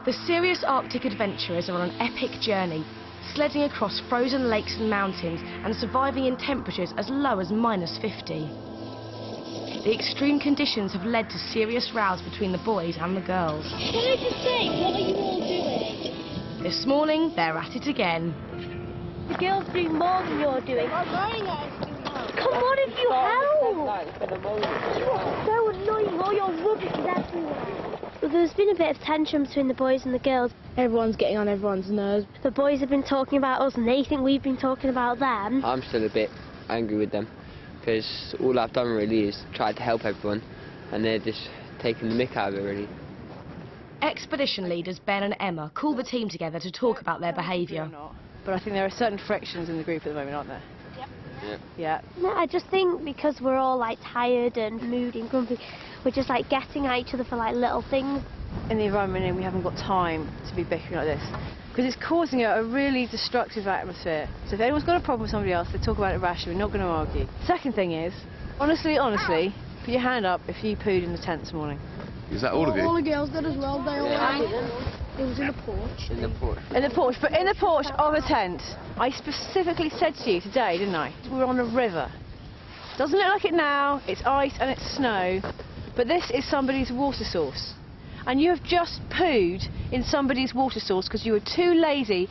The Sirius Arctic adventurers are on an epic journey, sledding across frozen lakes and mountains and surviving in temperatures as low as -50. The extreme conditions have led to serious rows between the boys and the girls. Can I just say, what are you all doing? This morning, they're at it again. The girls do more than you're doing. Come on, if you help! You are so annoying, all your rubbish is everywhere. Well, there's been a bit of tension between the boys and the girls. Everyone's getting on everyone's nerves. The boys have been talking about us and they think we've been talking about them. I'm still a bit angry with them because all I've done really is try to help everyone and they're just taking the mick out of it really. Expedition leaders Ben and Emma call the team together to talk about their behaviour. But I think there are certain frictions in the group at the moment, aren't there? Yeah. No, I just think because we're all like tired and moody and grumpy, we're just like getting at each other for like little things. In the environment we haven't got time to be bickering like this because it's causing a really destructive atmosphere. So if anyone's got a problem with somebody else, they talk about it rashly. We're not going to argue. Second thing is, honestly, put your hand up if you pooed in the tent this morning. Is that all of you? All the girls did as well. They all had it. It was in the porch. In the porch. In the porch, but in the porch of a tent. I specifically said to you today, didn't I? We're on a river. Doesn't look like it now. It's ice and it's snow, but this is somebody's water source. And you have just pooed in somebody's water source because you were too lazy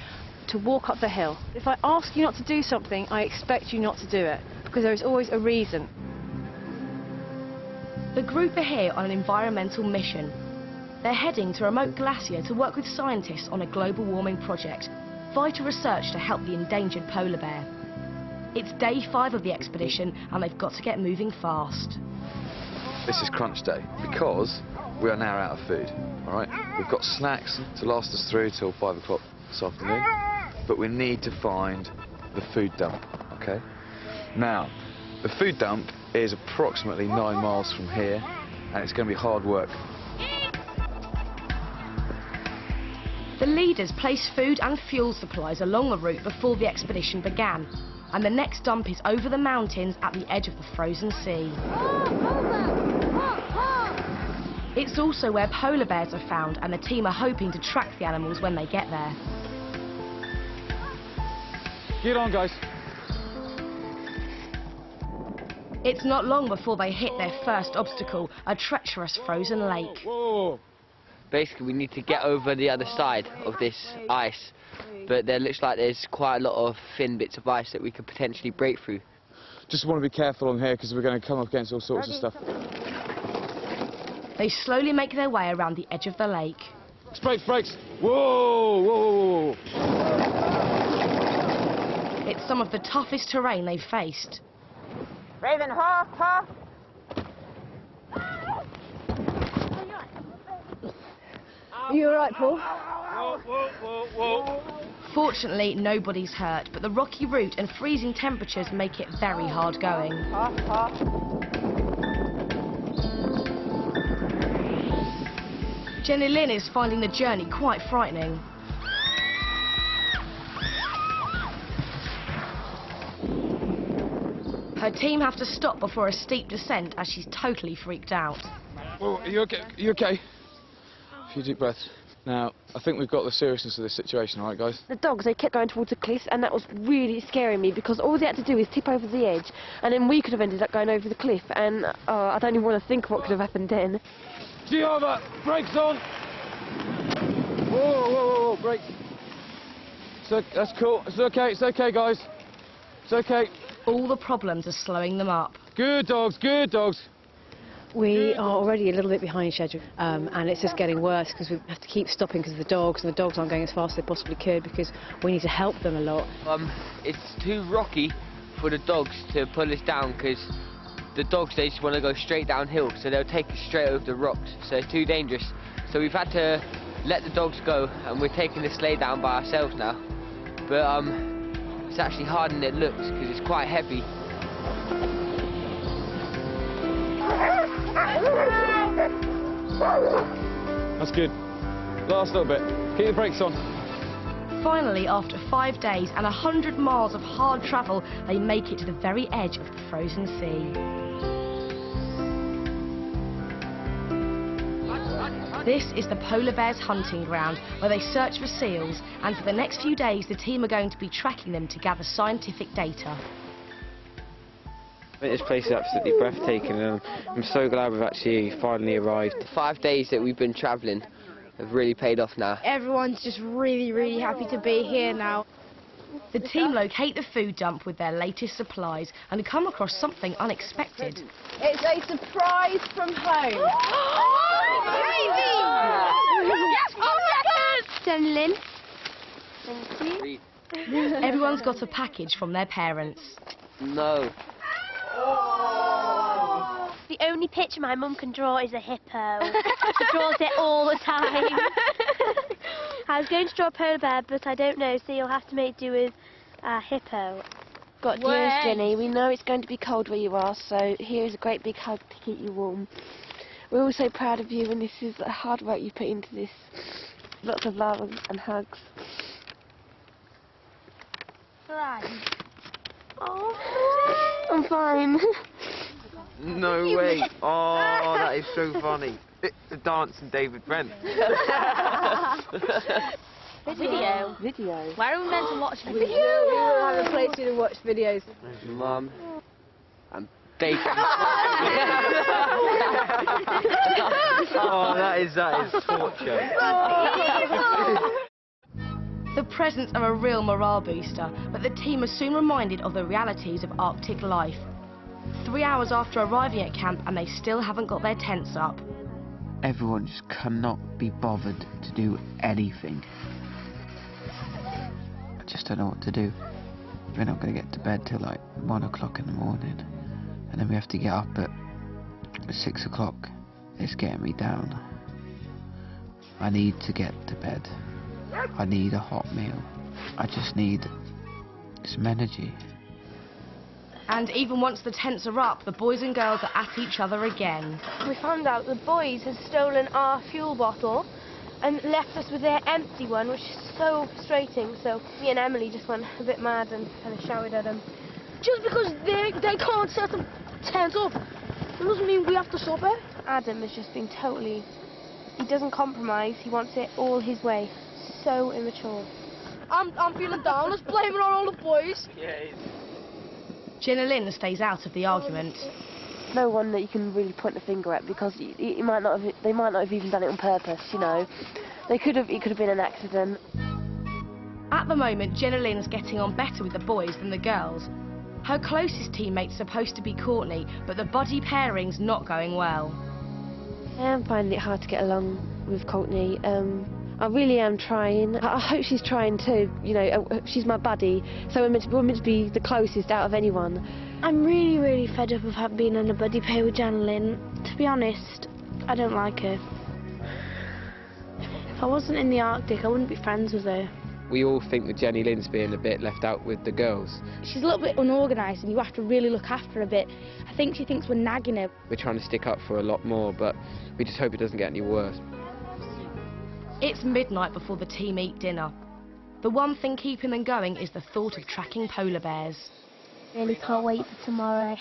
to walk up the hill. If I ask you not to do something, I expect you not to do it, because there is always a reason. The group are here on an environmental mission. They're heading to a remote glacier to work with scientists on a global warming project, vital research to help the endangered polar bear. It's day 5 of the expedition and they've got to get moving fast. This is crunch day because we are now out of food, all right? We've got snacks to last us through till 5 o'clock this afternoon, but we need to find the food dump, okay? Now, the food dump is approximately 9 miles from here, and it's going to be hard work. The leaders placed food and fuel supplies along the route before the expedition began, and the next dump is over the mountains at the edge of the frozen sea. It's also where polar bears are found, and the team are hoping to track the animals when they get there. Get on, guys. It's not long before they hit their first obstacle, a treacherous frozen lake. Whoa. Basically we need to get over the other side of this ice, but there looks like there's quite a lot of thin bits of ice that we could potentially break through. Just want to be careful on here because we're going to come up against all sorts of stuff. They slowly make their way around the edge of the lake. Brakes, brakes! Whoa, whoa, whoa, whoa! It's some of the toughest terrain they've faced. Raven, ha, ha! Are you alright, Paul? Fortunately, nobody's hurt, but the rocky route and freezing temperatures make it very hard going. Jenny Lynn is finding the journey quite frightening. Her team have to stop before a steep descent as she's totally freaked out. Whoa, are you okay? Are you okay? A few deep breaths. Now, I think we've got the seriousness of this situation, all right, guys? The dogs, they kept going towards the cliffs, and that was really scaring me because all they had to do is tip over the edge, and then we could have ended up going over the cliff, and I don't even want to think what could have happened then. Giova, brakes on! Whoa, whoa, whoa, whoa, brakes. So, that's cool. It's okay, guys. It's okay. All the problems are slowing them up. Good dogs, good dogs. We are already a little bit behind schedule, and it's just getting worse because we have to keep stopping because of the dogs, and the dogs aren't going as fast as they possibly could because we need to help them a lot. It's too rocky for the dogs to pull us down because the dogs, they just want to go straight downhill, so they'll take us straight over the rocks, so it's too dangerous. So we've had to let the dogs go, and we're taking the sleigh down by ourselves now. But it's actually harder than it looks because it's quite heavy. That's good. Last little bit. Keep the brakes on. Finally, after 5 days and 100 miles of hard travel, they make it to the very edge of the frozen sea. This is the polar bear's hunting ground, where they search for seals, and for the next few days the team are going to be tracking them to gather scientific data. This place is absolutely breathtaking, and I'm so glad we've actually finally arrived. The 5 days that we've been travelling have really paid off now. Everyone's just really, really happy to be here now. The team locate the food dump with their latest supplies and come across something unexpected. It's a surprise from home. Jen Lynn. Thank you. Everyone's got a package from their parents. No. The only picture my mum can draw is a hippo. She draws it all the time. I was going to draw a polar bear, but I don't know, so you'll have to make do with a hippo. Got news, Jenny. We know it's going to be cold where you are, so here's a great big hug to keep you warm. We're all so proud of you, and this is the hard work you put into this. Lots of love and hugs. Fine. Oh, I'm fine. No way! Oh, that is so funny. The dancing David Brent. Video. Video. Where are we meant to watch the We will have a place to watch videos. Mum. And bacon. Oh, that is torture. The presents are a real morale booster, but the team are soon reminded of the realities of Arctic life. 3 hours after arriving at camp and they still haven't got their tents up. Everyone just cannot be bothered to do anything. I just don't know what to do. We're not going to get to bed till like 1 o'clock in the morning, and then we have to get up at 6 o'clock. It's getting me down. I need to get to bed. I need a hot meal. I just need some energy. And even once the tents are up, the boys and girls are at each other again. We found out the boys had stolen our fuel bottle and left us with their empty one, which is so frustrating. So me and Emily just went a bit mad and kind of shouted at them. Just because they can't set the tent up, it doesn't mean we have to stop it. Adam has just been totally... He doesn't compromise, he wants it all his way. So immature. I'm feeling down, let's blame it on all the boys. Jenna Lynn stays out of the argument. No one that you can really point the finger at, because they might not have even done it on purpose, you know. It could have been an accident. At the moment, Jenna Lynn's getting on better with the boys than the girls. Her closest teammate's supposed to be Courtney, but the buddy pairing's not going well. I am finding it hard to get along with Courtney. I really am trying. I hope she's trying too. You know, she's my buddy, so we're meant to be the closest out of anyone. I'm really, really fed up of being in a buddy pair with Jan Lynn. To be honest, I don't like her. If I wasn't in the Arctic, I wouldn't be friends with her. We all think that Jenny Lynn's being a bit left out with the girls. She's a little bit unorganised and you have to really look after her a bit. I think she thinks we're nagging her. We're trying to stick up for a lot more, but we just hope it doesn't get any worse. It's midnight before the team eat dinner. The one thing keeping them going is the thought of tracking polar bears. Really can't wait for tomorrow.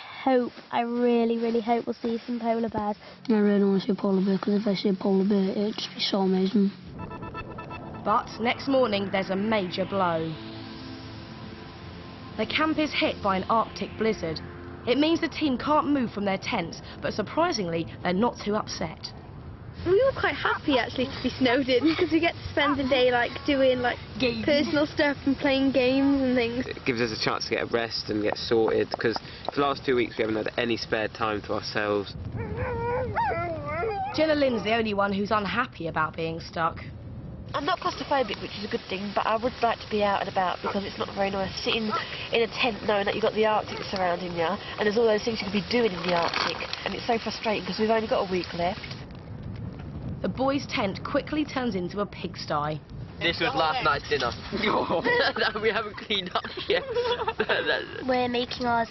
I really, really hope we'll see some polar bears. I really want to see a polar bear, because if I see a polar bear, it'd just be so amazing. But next morning there's a major blow. The camp is hit by an Arctic blizzard. It means the team can't move from their tents, but surprisingly they're not too upset. We were quite happy actually to be snowed in, because we get to spend the day doing personal stuff and playing games and things. It gives us a chance to get a rest and get sorted, because for the last 2 weeks we haven't had any spare time to ourselves. Jenna Lynn's the only one who's unhappy about being stuck. I'm not claustrophobic, which is a good thing, but I would like to be out and about, because it's not very nice sitting in a tent knowing that you've got the Arctic surrounding you, and there's all those things you could be doing in the Arctic, and it's so frustrating because we've only got a week left. The boys' tent quickly turns into a pigsty. This was last night's dinner. We haven't cleaned up yet. We're making ours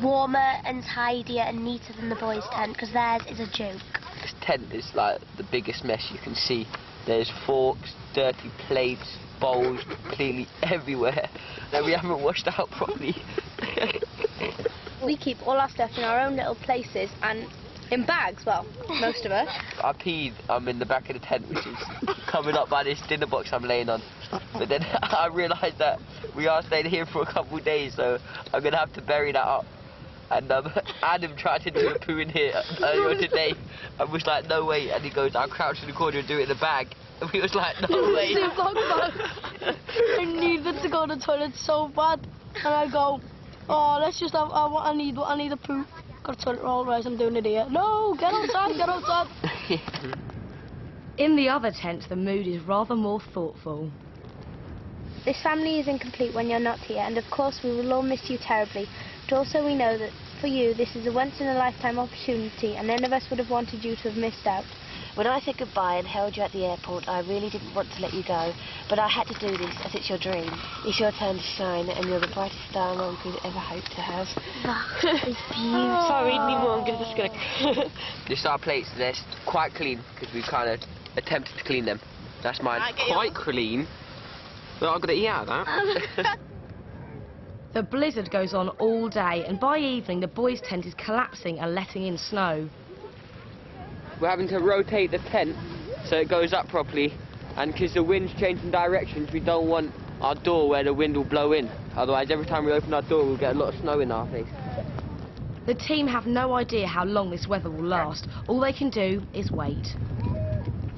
warmer and tidier and neater than the boys' tent, because theirs is a joke. This tent is like the biggest mess you can see. There's forks, dirty plates, bowls, clearly everywhere that we haven't washed out properly. We keep all our stuff in our own little places, and In bags, well, most of us. I peed in the back of the tent, which is coming up by this dinner box I'm laying on. But then I realised that we are staying here for a couple of days, so I'm going to have to bury that up. And Adam tried to do a poo in here earlier today. I was like, no way. And he goes, I'll crouch in the corner and do it in the bag. And we was like, no way. I needed to go to the toilet so bad. And I go, oh, let's just have, I need a poo. Got to toilet roll, right, I'm doing it here. No, get outside, get outside. In the other tent, the mood is rather more thoughtful. This family is incomplete when you're not here, and of course we will all miss you terribly. But also we know that for you this is a once-in-a-lifetime opportunity, and none of us would have wanted you to have missed out. When I said goodbye and held you at the airport, I really didn't want to let you go, but I had to do this as it's your dream. It's your turn to shine, and you're the brightest star Mum could ever hope to have. It's beautiful. Sorry, I'm just gonna... This is our plates. They're quite clean because we've kind of attempted to clean them. That's mine. Quite clean. But I've got to eat out of that. The blizzard goes on all day, and by evening the boys' tent is collapsing and letting in snow. We're having to rotate the tent so it goes up properly, and because the wind's changing directions, we don't want our door where the wind will blow in. Otherwise, every time we open our door, we'll get a lot of snow in our face. The team have no idea how long this weather will last. All they can do is wait.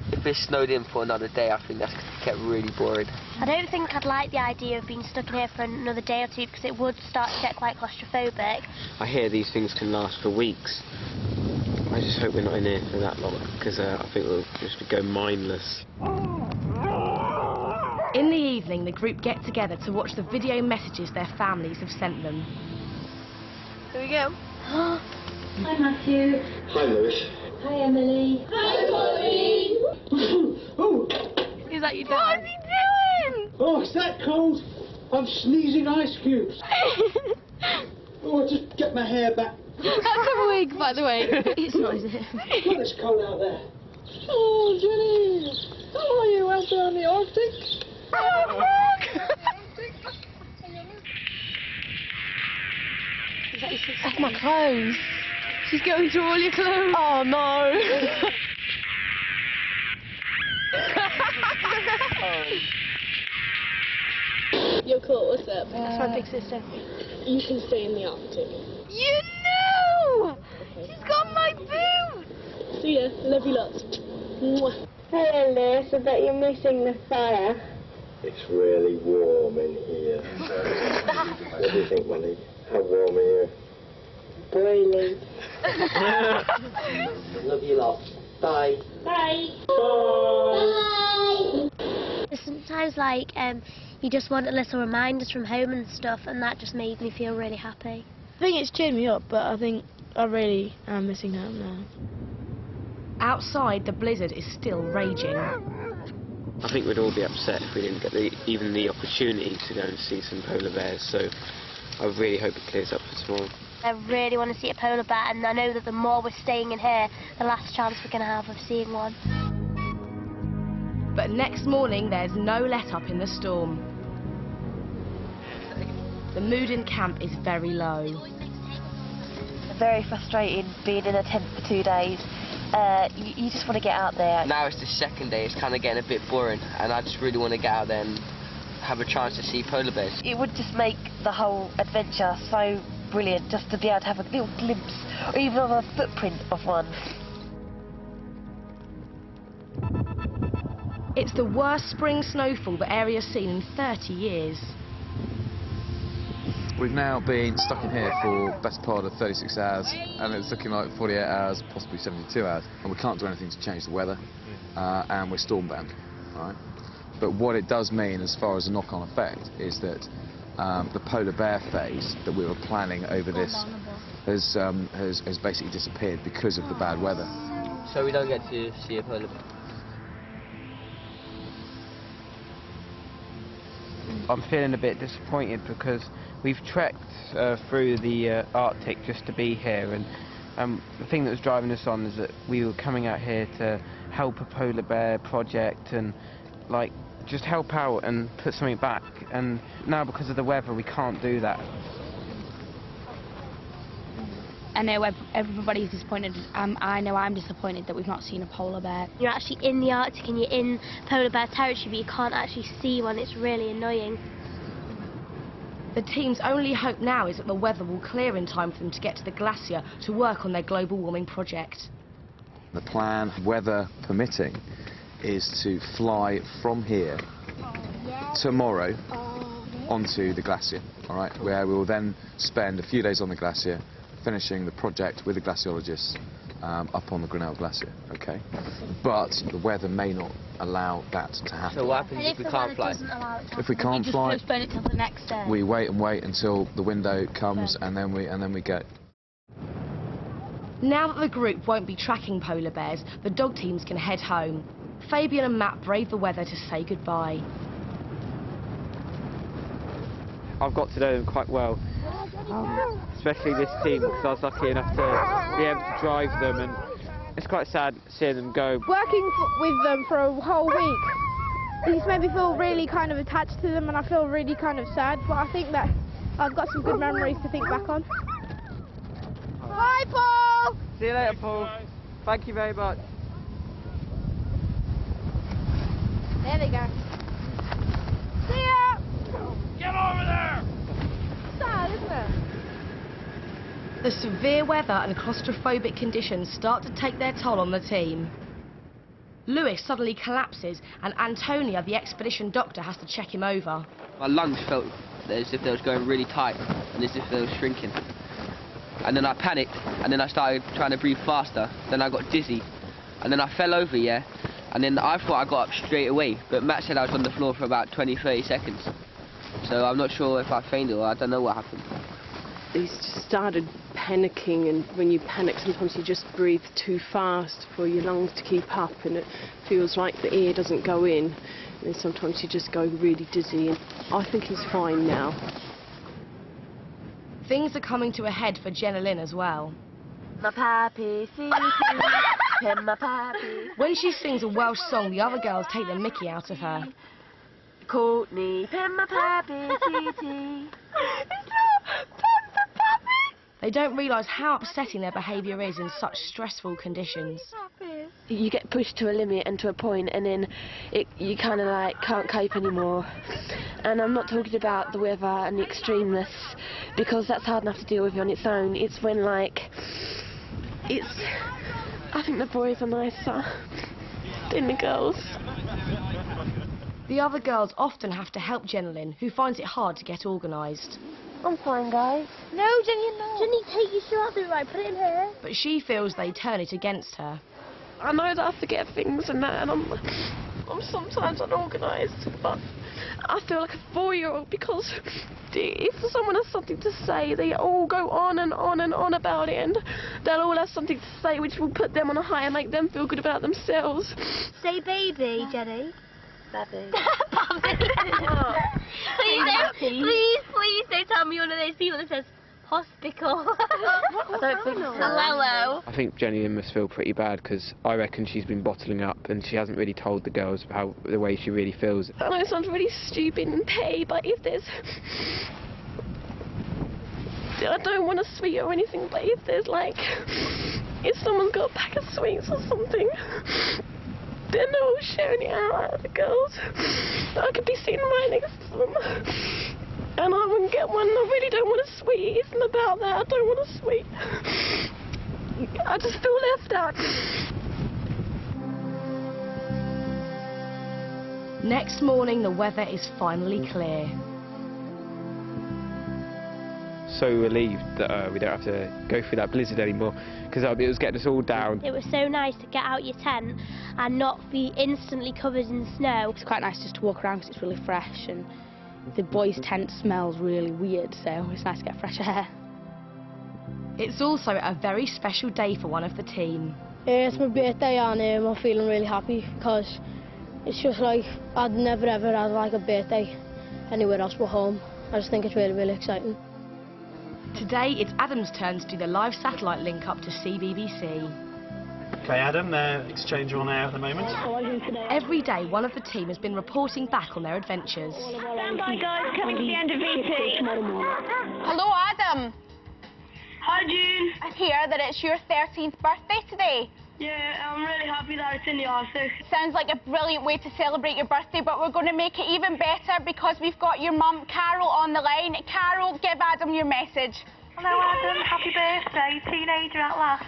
If it's snowed in for another day, I think that's going to get really boring. I don't think I'd like the idea of being stuck in here for another day or two, because it would start to get quite claustrophobic. I hear these things can last for weeks. I just hope we're not in here for that long, because I think we'll just go mindless. In the evening, the group get together to watch the video messages their families have sent them. Here we go. Hi, Matthew. Hi, Lewis. Hi, Emily. Hi, Polly. Oh, Is that your dad? What is he doing? oh, is that cold? I'm sneezing ice cubes. Oh, I'll just get my hair back. That's a wig, by the way. It's not, is it? God, it's cold out there. Oh, Jenny. How are you out there in the Arctic? That's my clothes. She's going through all your clothes. Oh, no. You're cool, what's up? That's my big sister. You can stay in the Arctic. You know! She's got my boot! See ya, love you lots. Mwah. Hello, Lewis. I bet you're missing the fire. It's really warm in here. What do you think, Molly? How warm are you? Boiling. Love you lot. Bye. Bye. Bye. Sometimes, like, you just want a little reminders from home and stuff, and that just made me feel really happy. I think it's cheered me up, but I think I really am missing home now. Outside, the blizzard is still raging. I think we'd all be upset if we didn't get even the opportunity to go and see some polar bears, so I really hope it clears up for tomorrow. I really want to see a polar bear, and I know that the more we're staying in here, the last chance we're going to have of seeing one. But next morning, there's no let-up in the storm. The mood in camp is very low. Very frustrating being in a tent for 2 days. You just want to get out there. Now it's the second day, it's kind of getting a bit boring, and I just really want to get out there and have a chance to see polar bears. It would just make the whole adventure so brilliant, just to be able to have a little glimpse, or even of a footprint of one. It's the worst spring snowfall the area's seen in 30 years. We've now been stuck in here for the best part of 36 hours, and it's looking like 48 hours, possibly 72 hours, and we can't do anything to change the weather, and we're storm-bound, right? But what it does mean, as far as a knock-on effect, is that the polar bear phase that we were planning over this has basically disappeared because of the bad weather. So we don't get to see a polar bear. I'm feeling a bit disappointed because we've trekked through the Arctic just to be here, and the thing that was driving us on is that we were coming out here to help a polar bear project and like just help out and put something back, and now because of the weather we can't do that. I know everybody's disappointed. I know I'm disappointed that we've not seen a polar bear. You're actually in the Arctic and you're in polar bear territory, but you can't actually see one. It's really annoying. The team's only hope now is that the weather will clear in time for them to get to the glacier to work on their global warming project. The plan, weather permitting, is to fly from here tomorrow onto the glacier, all right, where we will then spend a few days on the glacier finishing the project with the glaciologists up on the Grinnell Glacier, okay? But the weather may not allow that to happen. So what happens if we can't fly? If we can't fly, just postpone it till the next day. we wait and wait until the window comes, and then we go. Now that the group won't be tracking polar bears, the dog teams can head home. Fabian and Matt brave the weather to say goodbye. I've got to know them quite well, especially this team, because I was lucky enough to be able to drive them, and it's quite sad seeing them go. Working with them for a whole week, it's made me feel really kind of attached to them, and I feel really kind of sad, but I think that I've got some good memories to think back on. Bye, Paul! See you later, Paul. Thank you very much. There they go. See ya! Get over there! Sad, isn't it? The severe weather and claustrophobic conditions start to take their toll on the team. Lewis suddenly collapses and Antonia, the expedition doctor, has to check him over. My lungs felt as if they was going really tight and as if they were shrinking. And then I panicked, and then I started trying to breathe faster. Then I got dizzy, and then I fell over, yeah. And then I thought I got up straight away, but Matt said I was on the floor for about 20-30 seconds. So I'm not sure if I fainted or I don't know what happened. He just started panicking, and when you panic sometimes you just breathe too fast for your lungs to keep up, and it feels like the air doesn't go in, and sometimes you just go really dizzy, and I think he's fine now. Things are coming to a head for Jenna Lynn as well. My pappy, see pin my pappy. When she sings a Welsh song, the other girls take the mickey out of her. Courtney, pin my pappy, TT. They don't realise how upsetting their behaviour is in such stressful conditions. You get pushed to a limit and to a point, and then you kind of like can't cope anymore. And I'm not talking about the weather and the extremeness, because that's hard enough to deal with on its own. It's when I think the boys are nicer than the girls. The other girls often have to help Jenna Lynn, who finds it hard to get organised. I'm fine, guys. No, Jenny, no. Jenny, take your shoe out the right, put it in here. But she feels they turn it against her. I know that I forget things and that, and I'm sometimes unorganised, but I feel like a 4-year-old, because if someone has something to say, they all go on and on and on about it, and they'll all have something to say which will put them on a high and make them feel good about themselves. Say baby, Jenny. Baby. Please don't tell me one of those people that says hospital. I don't think so. Hello. I think Jenny Lynn must feel pretty bad, because I reckon she's been bottling up and she hasn't really told the girls how the way she really feels. I know it sounds really stupid and petty, but I don't want a sweet or anything, but if someone's got a pack of sweets or something, then they're all sharing it out at the girls. I could be sitting right next to them, and I wouldn't get one. I really don't want a sweet. It isn't about that. I don't want a sweet. I just feel left out. Next morning, the weather is finally clear. So relieved that we don't have to go through that blizzard anymore, because it was getting us all down. It was so nice to get out your tent and not be instantly covered in snow. It's quite nice just to walk around because it's really fresh, and the boys' tent smells really weird, so it's nice to get fresh air. It's also a very special day for one of the team. It's my birthday, and I'm feeling really happy because it's just like I'd never ever had like a birthday anywhere else but home. I just think it's really, really exciting. Today, it's Adam's turn to do the live satellite link up to CBBC. Okay, Adam, they're exchange on air at the moment. Every day, one of the team has been reporting back on their adventures. Stand by, guys, coming to the end of VT. Hello, Adam. Hi, June. I hear that it's your 13th birthday today. Yeah, I'm really happy that it's in the Arctic. Sounds like a brilliant way to celebrate your birthday, but we're going to make it even better because we've got your mum, Carol, on the line. Carol, give Adam your message. Hello, Adam. Happy birthday, teenager at last.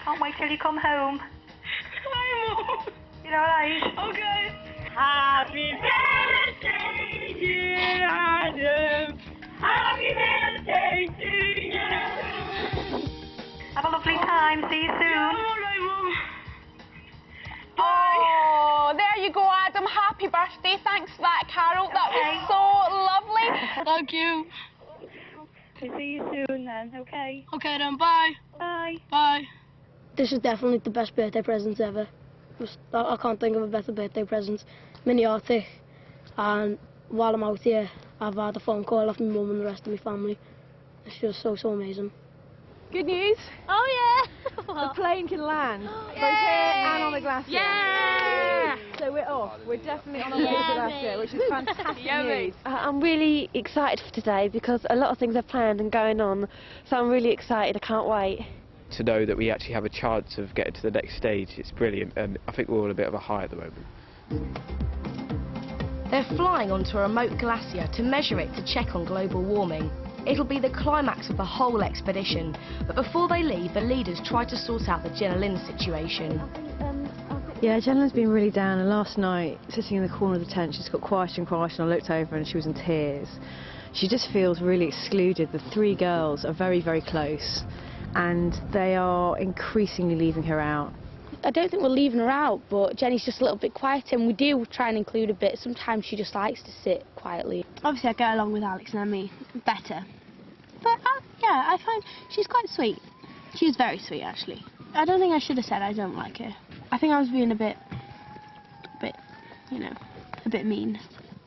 Can't wait till you come home. Hi, Mum. You know what I mean? Okay. Happy birthday, dear Adam. Happy birthday to you. Have a lovely time. See you soon. Oh, there you go, Adam. Happy birthday. Thanks for that, Carol. That was so lovely. Thank you. Okay, see you soon then, okay? Okay then, bye. Bye. Bye. This is definitely the best birthday present ever. I can't think of a better birthday present. I'm in the Arctic, and while I'm out here, I've had a phone call off my mum and the rest of my family. It's just so amazing. Good news. Oh, yeah. The plane can land, both here and on the glacier. Yeah! So we're off. We're definitely on our way to the glacier, which is fantastic news. I'm really excited for today because a lot of things are planned and going on, so I'm really excited. I can't wait. To know that we actually have a chance of getting to the next stage, it's brilliant, and I think we're all a bit of a high at the moment. They're flying onto a remote glacier to measure it to check on global warming. It'll be the climax of the whole expedition, but before they leave, the leaders try to sort out the Jenna Lynn situation. Yeah, Jenna's been really down, and last night, sitting in the corner of the tent, she's got quieter and quieter, and I looked over and she was in tears. She just feels really excluded. The three girls are very, very close, and they are increasingly leaving her out. I don't think we're leaving her out, but Jenny's just a little bit quieter, and we do try and include a bit. Sometimes she just likes to sit quietly. Obviously, I get along with Alex and Emmy better. But, yeah, I find she's quite sweet. She's very sweet, actually. I don't think I should have said I don't like her. I think I was being a bit, you know, a bit mean.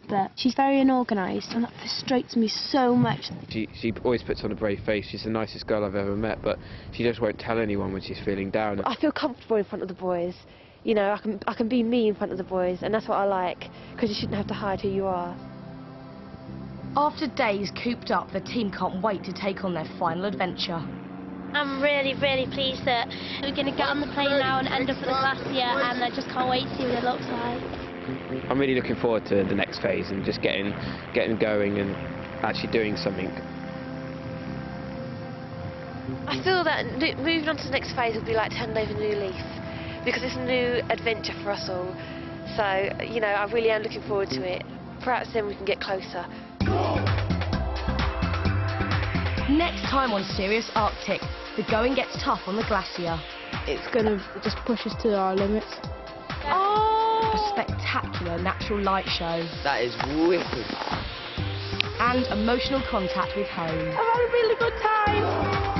But she's very unorganised, and that frustrates me so much. She always puts on a brave face. She's the nicest girl I've ever met, but she just won't tell anyone when she's feeling down. I feel comfortable in front of the boys. You know, I can be me in front of the boys, and that's what I like, because you shouldn't have to hide who you are. After days cooped up, the team can't wait to take on their final adventure. I'm really, really pleased that we're going to get on the plane now and end up at the glacier, and I just can't wait to see what it looks like. I'm really looking forward to the next phase and just getting going and actually doing something. I feel that moving on to the next phase will be like turning over a new leaf, because it's a new adventure for us all. So, you know, I really am looking forward to it. Perhaps then we can get closer. Next time on Sirius Arctic, the going gets tough on the glacier. It's going to just push us to our limits. A spectacular natural light show. That is wicked. And emotional contact with home. I've had a really good time.